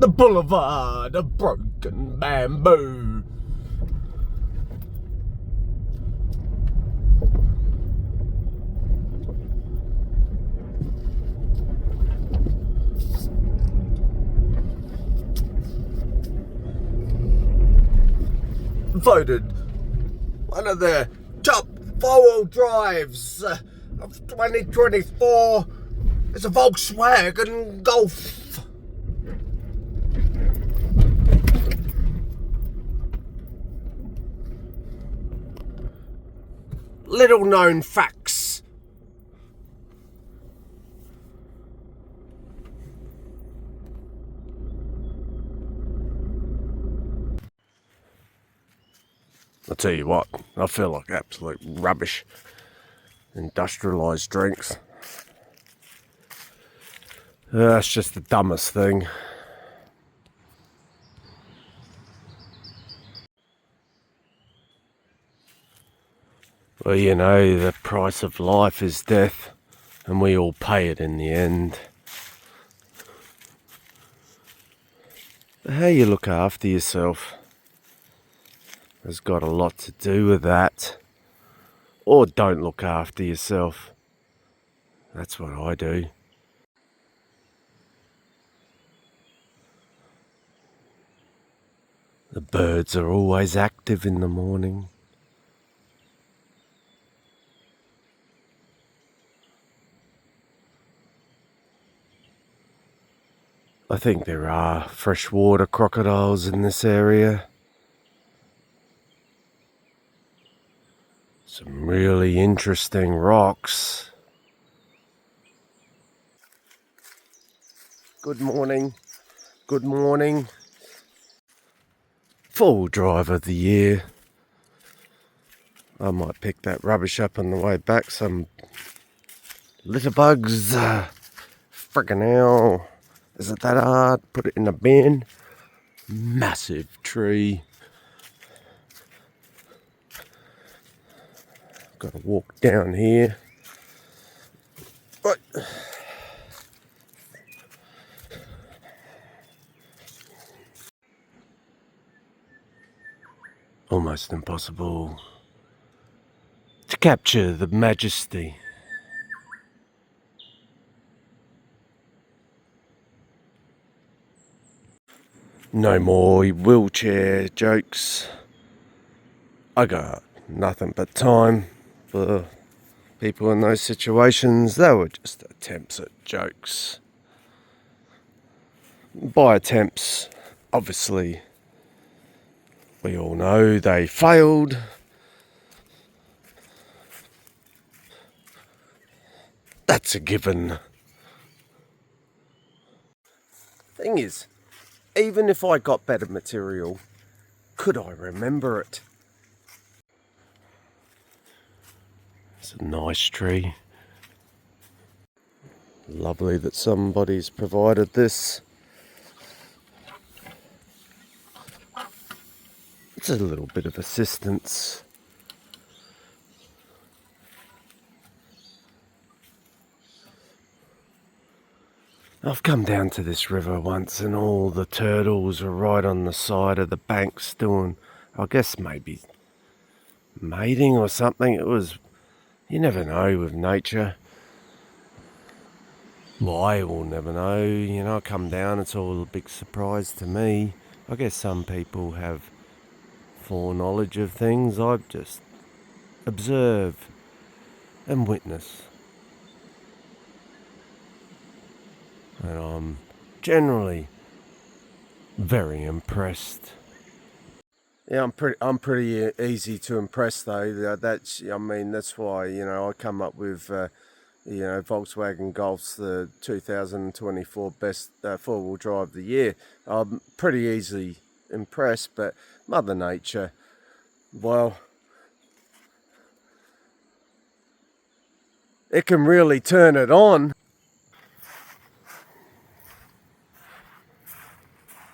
The boulevard of broken bamboo. Voted one of the top four-wheel drives of 2024 is a Volkswagen Golf. Little known facts. I'll tell you what, I feel like absolute rubbish. Industrialised drinks. That's just the dumbest thing. Well, you know, the price of life is death, and we all pay it in the end. But how you look after yourself has got a lot to do with that. Or don't look after yourself. That's what I do. The birds are always active in the morning. I think there are freshwater crocodiles in this area. Some really interesting rocks. Good morning. Good morning. Full drive of the year. I might pick that rubbish up on the way back. Some litter bugs. Friggin' hell. Is it that hard? Put it in a bin. Massive tree. Got to walk down here. Right. Almost impossible to capture the majesty. No more wheelchair jokes. I got nothing but time for people in those situations. They were just attempts at jokes. By attempts, obviously, we all know they failed. That's a given. Thing is, even if I got better material, could I remember it? It's a nice tree. Lovely that somebody's provided this. It's a little bit of assistance. I've come down to this river once and all the turtles are right on the side of the banks doing, I guess maybe mating or something. It was, you never know with nature. Well, I will never know. You know, I come down, it's all a big surprise to me. I guess some people have foreknowledge of things. I just observe and witness. And I'm generally very impressed. Yeah, I'm pretty easy to impress though. That's why, you know, I come up with Volkswagen Golf's the 2024 best four-wheel drive of the year. I'm pretty easily impressed, but Mother Nature, well, it can really turn it on.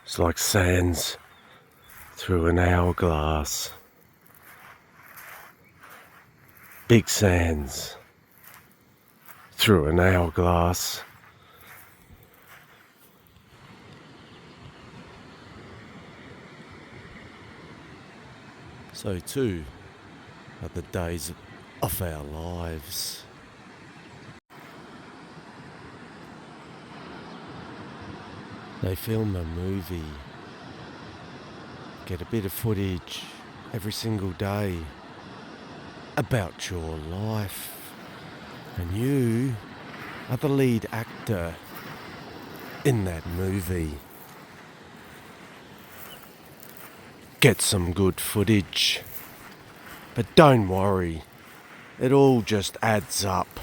It's like sands through an hourglass. Big sands through an hourglass. so too are the days of our lives. They film a movie, get a bit of footage every single day about your life, and you are the lead actor in that movie. Get some good footage, but don't worry, it all just adds up.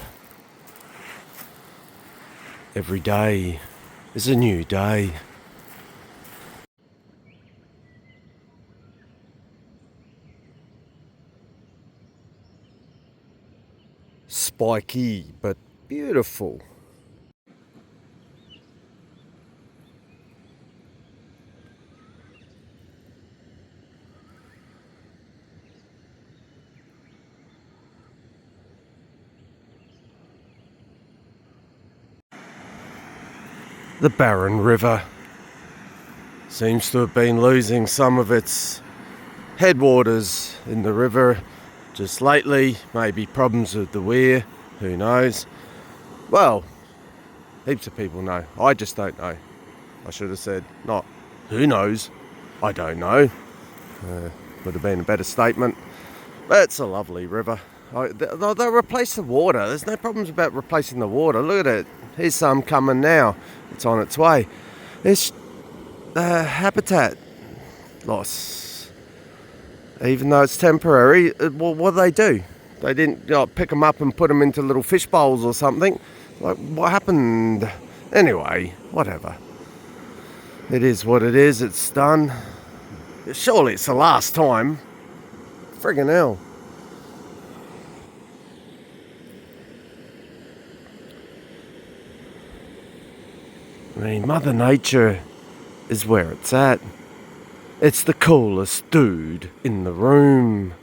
Every day is a new day. Spiky but beautiful. The Barren River seems to have been losing some of its headwaters in the river just lately. Maybe problems with the weir, who knows. Well, heaps of people know. I just don't know. I should have said, not who knows, I don't know. Would have been a better statement. But it's a lovely river. They'll replace the water. There's no problems about replacing the water. Look at it. Here's some coming now. It's on its way. There's habitat loss. Even though it's temporary, well, what do? They didn't pick them up and put them into little fish bowls or something. Like, what happened? Anyway, whatever. It is what it is. It's done. Surely it's the last time. Friggin' hell. I mean, Mother Nature is where it's at. It's the coolest dude in the room.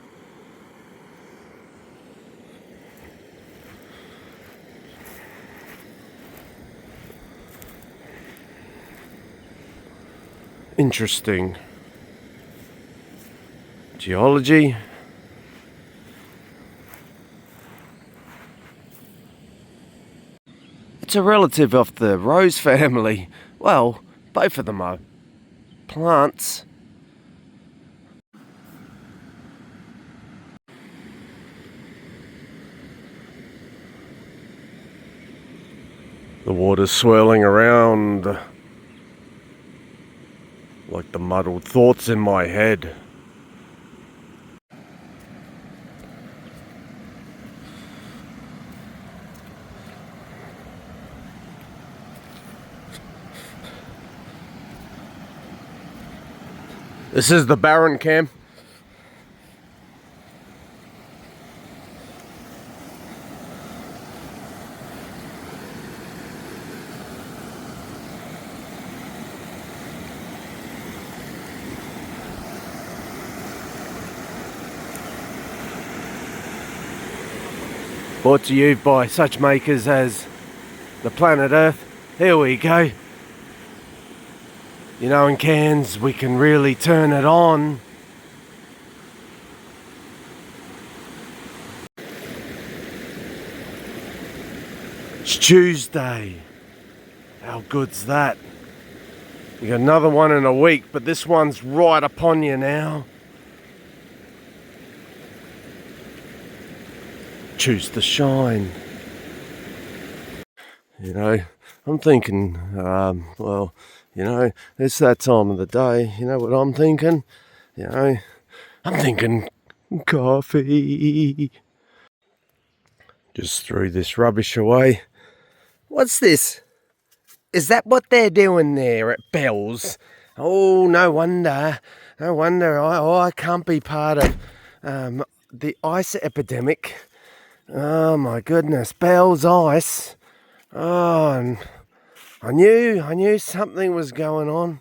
Interesting. Geology. It's a relative of the rose family. Well, both of them are plants. The water's swirling around like the muddled thoughts in my head. This is the Barren Camp. Brought to you by such makers as the planet Earth. Here we go. You know, in Cairns, we can really turn it on. It's Tuesday. How good's that? You got another one in a week, but this one's right upon you now. Choose to shine. You know, I'm thinking, well, you know, it's that time of the day. You know what I'm thinking? You know, I'm thinking coffee. Just threw this rubbish away. What's this? Is that what they're doing there at Bell's? Oh, no wonder. No wonder. I can't be part of the ice epidemic. Oh, my goodness. Bell's Ice. Oh, and I knew something was going on.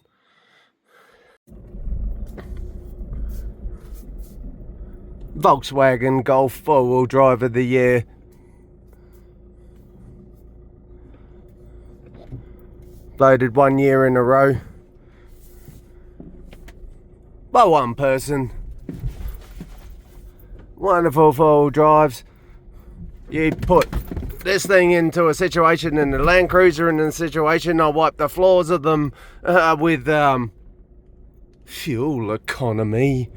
Volkswagen Golf 4-wheel drive of the year. Voted 1 year in a row. By one person. wonderful four-wheel drives. You'd put this thing into a situation, and the Land Cruiser in a situation, I wipe the floors of them with fuel economy.